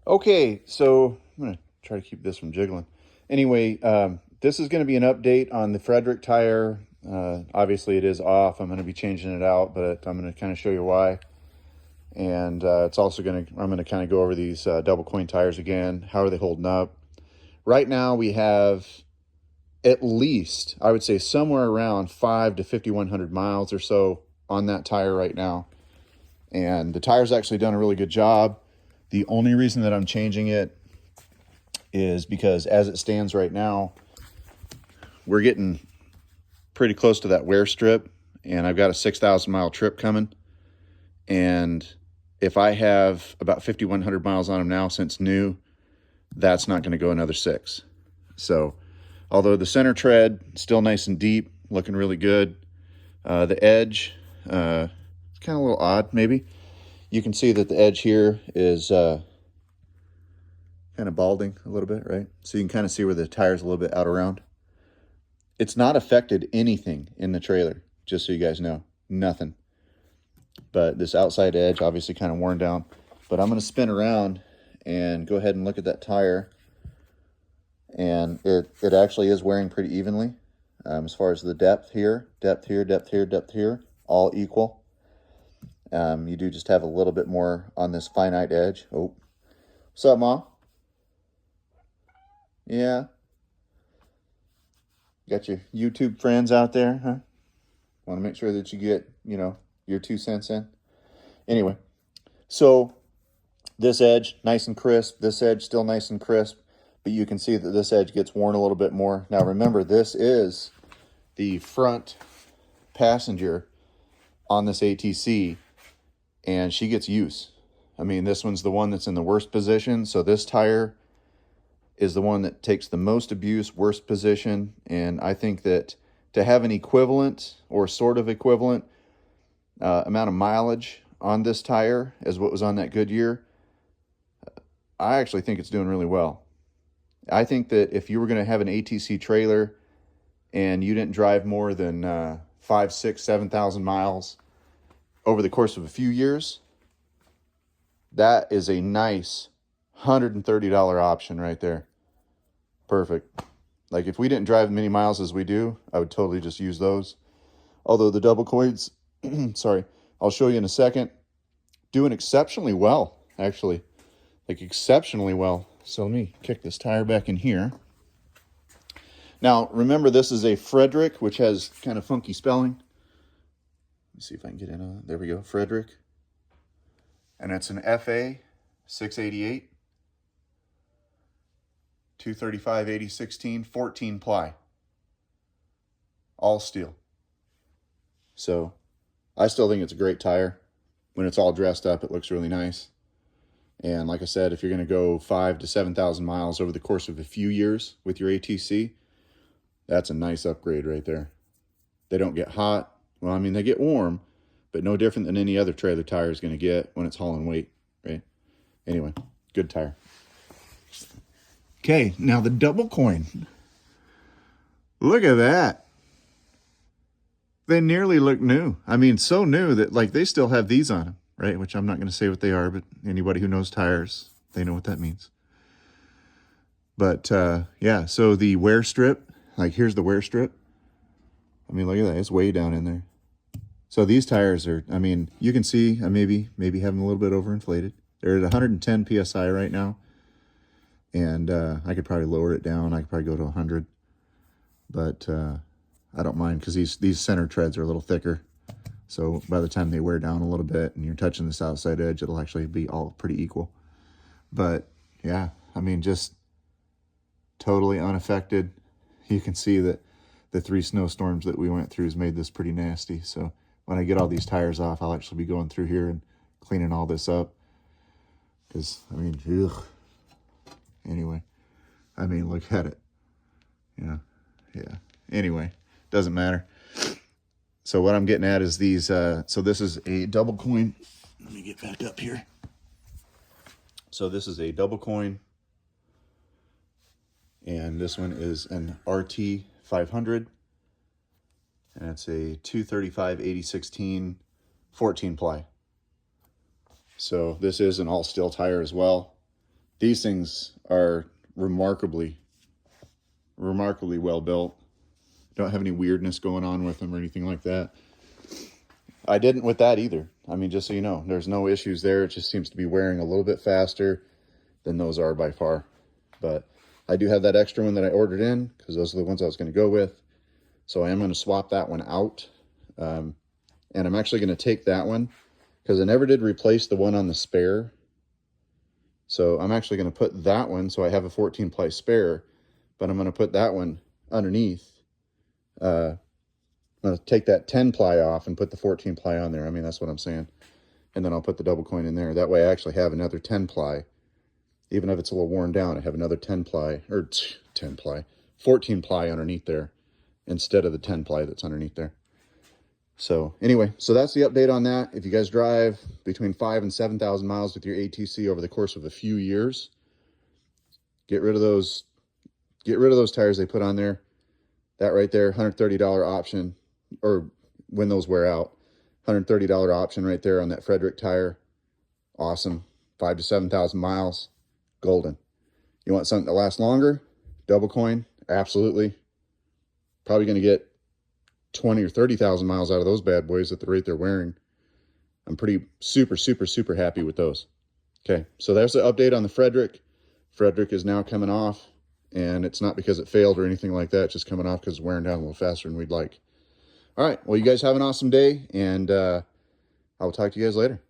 Okay, so I'm going to try to keep this from jiggling. Anyway, this is going to be an update on the Frederic tire. Obviously, it is off. I'm going to be changing it out, but I'm going to kind of show you why. And it's also I'm going to kind of go over these double coin tires again. How are they holding up? Right now, we have at least, I would say, somewhere around 5 to 5,100 miles or so on that tire right now. And the tire's actually done a really good job. The only reason that I'm changing it is because as it stands right now, we're getting pretty close to that wear strip, and I've got a 6,000 mile trip coming. And if I have about 5,100 miles on them now since new, that's not going to go another 6. So although the center tread still nice and deep, looking really good, the edge, it's kind of a little odd maybe. You can see that the edge here is kind of balding a little bit, right? So you can kind of see where the tire's a little bit out around. It's not affected anything in the trailer, just so you guys know. Nothing. But this outside edge, obviously kind of worn down. But I'm going to spin around and go ahead and look at that tire. And it actually is wearing pretty evenly. As far as the depth here, depth here, depth here, depth here, all equal. You do just have a little bit more on this finite edge. Oh, what's up, Mom? Yeah. Got your YouTube friends out there, huh? Want to make sure that you get, your 2 cents in. Anyway, so this edge, nice and crisp. This edge, still nice and crisp. But you can see that this edge gets worn a little bit more. Now, remember, this is the front passenger on this ATC. And she gets use. I mean, this one's the one that's in the worst position. So this tire is the one that takes the most abuse, worst position. And I think that to have an equivalent or sort of equivalent amount of mileage on this tire as what was on that Goodyear, I actually think it's doing really well. I think that if you were going to have an ATC trailer and you didn't drive more than 5, 6, 7,000 miles over the course of a few years, that is a nice $130 option right there. Perfect. Like if we didn't drive as many miles as we do, I would totally just use those. Although the double coins, sorry, I'll show you in a second, doing exceptionally well, actually. Like exceptionally well. So let me kick this tire back in here. Now, remember, this is a Frederic, which has kind of funky spelling. Let me see if I can get in on it. There we go, Frederic. And it's an FA688, 235, 80, 16, 14 ply. All steel. So I still think it's a great tire. When it's all dressed up, it looks really nice. And like I said, if you're going to go 5 to 7,000 miles over the course of a few years with your ATC, that's a nice upgrade right there. They don't get hot. Well, I mean, they get warm, but no different than any other trailer tire is going to get when it's hauling weight, right? Anyway, good tire. Okay, now the double coin. Look at that. They nearly look new. I mean, so new that, like, they still have these on them, right? Which I'm not going to say what they are, but anybody who knows tires, they know what that means. But, yeah, so the wear strip, like, here's the wear strip. I mean, look at that. It's way down in there. So these tires are, I mean, you can see I maybe having a little bit overinflated. They're at 110 PSI right now. And I could probably lower it down. I could probably go to 100. But I don't mind because these center treads are a little thicker. So by the time they wear down a little bit and you're touching this outside edge, it'll actually be all pretty equal. But yeah, I mean, just totally unaffected. You can see that the 3 snowstorms that we went through has made this pretty nasty. So when I get all these tires off, I'll actually be going through here and cleaning all this up. Because, I mean, ugh. Anyway, I mean, look at it. Yeah. Anyway, doesn't matter. So what I'm getting at is these, so this is a double coin. Let me get back up here. So this is a double coin. And this one is an RT500. And it's a 235, 80, 16, 14 ply. So this is an all steel tire as well. These things are remarkably well built. Don't have any weirdness going on with them or anything like that. I didn't with that either. I mean, just so you know, there's no issues there. It just seems to be wearing a little bit faster than those are by far. But I do have that extra one that I ordered in because those are the ones I was going to go with. So I am going to swap that one out. And I'm actually going to take that one because I never did replace the one on the spare. So I'm actually going to put that one, so I have a 14 ply spare, but I'm going to put that one underneath. I'm going to take that 10 ply off and put the 14 ply on there. I mean, that's what I'm saying. And then I'll put the double coin in there. That way I actually have another 10 ply. Even if it's a little worn down, I have another 10 ply, or 10 ply, 14 ply underneath there instead of the 10 ply that's underneath there. So anyway, so that's the update on that. If you guys drive between 5,000 and 7,000 miles with your ATC over the course of a few years, get rid of those tires they put on there. That right there, $130 option, or when those wear out, $130 option right there on that Frederic tire. Awesome. 5,000 to 7,000 miles, golden. You want something to last longer? Double coin, absolutely. Probably going to get 20 or 30,000 miles out of those bad boys at the rate they're wearing. I'm pretty super happy with those. Okay, so there's the update on the Frederic. Frederic is now coming off, and it's not because it failed or anything like that. It's just coming off because it's wearing down a little faster than we'd like. All right, well, you guys have an awesome day, and I will talk to you guys later.